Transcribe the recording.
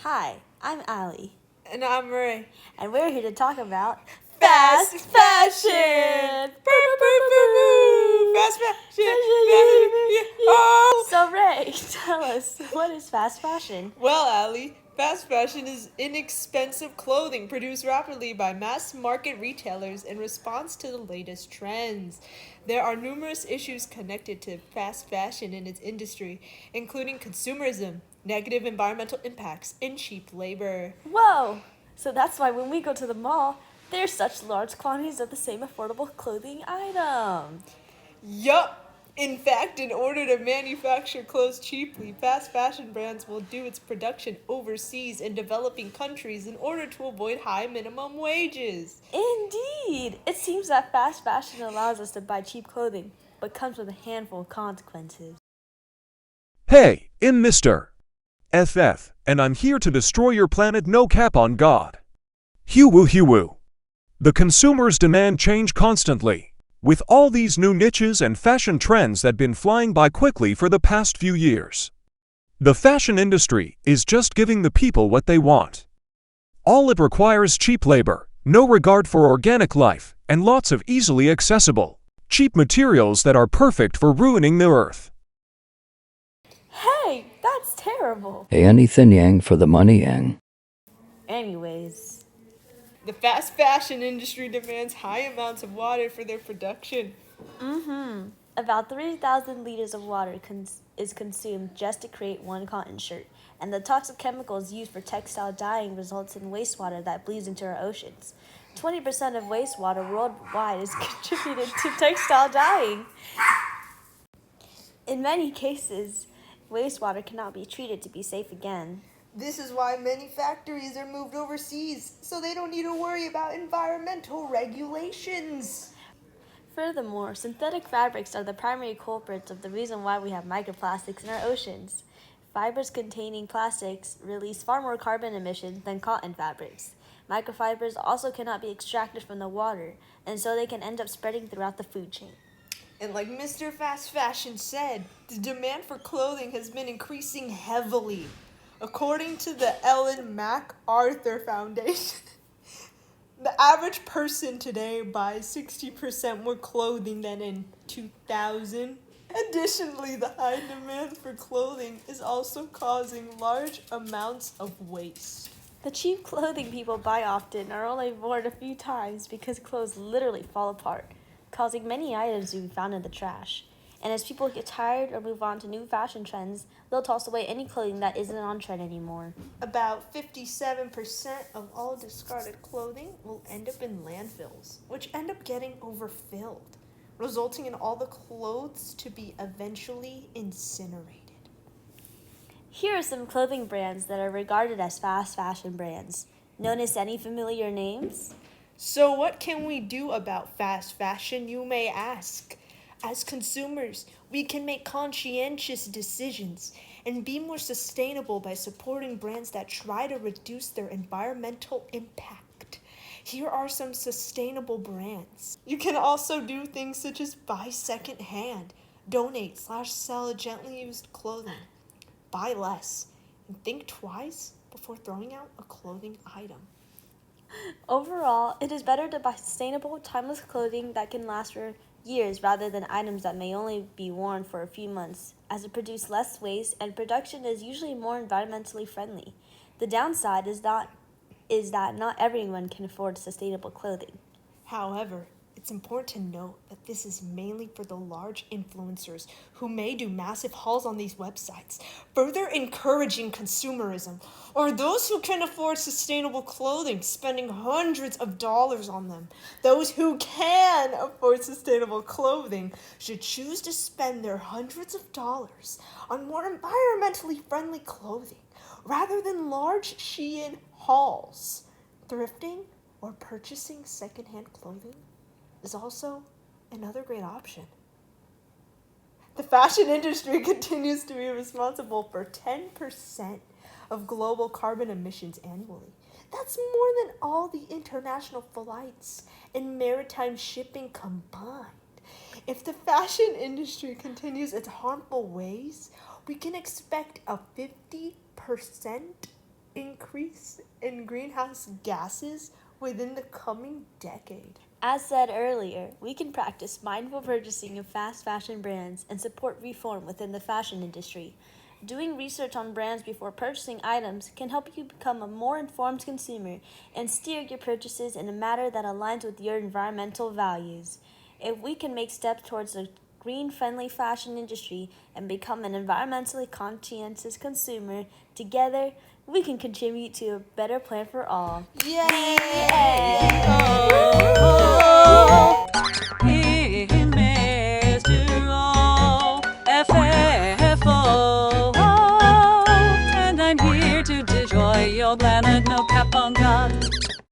Hi, I'm Allie, And I'm Ray. and we're here to talk about Fast fashion! Fast fashion! Oh! So Ray, tell us, what is fast fashion? Well, Allie, fast fashion is inexpensive clothing produced rapidly by mass market retailers in response to the latest trends. There are numerous issues connected to fast fashion in its industry, including consumerism, negative environmental impacts, and cheap labor. Whoa! So that's why when we go to the mall, there's such large quantities of the same affordable clothing item. Yup! In fact, in order to manufacture clothes cheaply, fast fashion brands will do its production overseas in developing countries in order to avoid high minimum wages. Indeed! It seems that fast fashion allows us to buy cheap clothing, but comes with a handful of consequences. Hey, I'm Mr. FF, and I'm here to destroy your planet no cap on God. Hue-woo. The consumers demand change constantly. With all these new niches and fashion trends that been flying by quickly for the past few years. The fashion industry is just giving the people what they want. All it requires cheap labor, no regard for organic life, and lots of easily accessible, cheap materials that are perfect for ruining the earth. Hey, that's terrible! Hey, anything yang for the money yang. Anyways, The fast fashion industry demands high amounts of water for their production. about 3,000 liters of water is consumed just to create one cotton shirt, and the toxic chemicals used for textile dyeing results in wastewater that bleeds into our oceans. 20% of wastewater worldwide is contributed to textile dyeing. In many cases, wastewater cannot be treated to be safe again. This is why many factories are moved overseas, so they don't need to worry about environmental regulations. Furthermore, synthetic fabrics are the primary culprits of the reason why we have microplastics in our oceans. Fibers containing plastics release far more carbon emissions than cotton fabrics. Microfibers also cannot be extracted from the water, and so they can end up spreading throughout the food chain. And like Mr. Fast Fashion said, the demand for clothing has been increasing heavily. According to the Ellen MacArthur Foundation, the average person today buys 60% more clothing than in 2000. Additionally, the high demand for clothing is also causing large amounts of waste. The cheap clothing people buy often are only worn a few times because clothes literally fall apart, causing many items to be found in the trash. And as people get tired or move on to new fashion trends, they'll toss away any clothing that isn't on trend anymore. About 57% of all discarded clothing will end up in landfills, which end up getting overfilled, resulting in all the clothes to be eventually incinerated. Here are some clothing brands that are regarded as fast fashion brands. Notice any familiar names? So, what can we do about fast fashion, you may ask? As consumers, we can make conscientious decisions and be more sustainable by supporting brands that try to reduce their environmental impact. Here are some sustainable brands. You can also do things such as buy secondhand, donate/sell gently used clothing, buy less, and think twice before throwing out a clothing item. Overall, it is better to buy sustainable, timeless clothing that can last for years rather than items that may only be worn for a few months, as it produces less waste and production is usually more environmentally friendly. The downside is that not everyone can afford sustainable clothing. However, it's important to note that this is mainly for the large influencers who may do massive hauls on these websites, further encouraging consumerism, or those who can afford sustainable clothing, spending hundreds of dollars on them. Those who can afford sustainable clothing should choose to spend their hundreds of dollars on more environmentally friendly clothing rather than large Shein hauls. Thrifting or purchasing secondhand clothing is also another great option. The fashion industry continues to be responsible for 10% of global carbon emissions annually. That's more than all the international flights and maritime shipping combined. If the fashion industry continues its harmful ways, we can expect a 50% increase in greenhouse gases within the coming decade. As said earlier, we can practice mindful purchasing of fast fashion brands and support reform within the fashion industry. Doing research on brands before purchasing items can help you become a more informed consumer and steer your purchases in a manner that aligns with your environmental values. If we can make steps towards a green-friendly fashion industry and become an environmentally conscientious consumer, together we can contribute to a better plan for all. Yay!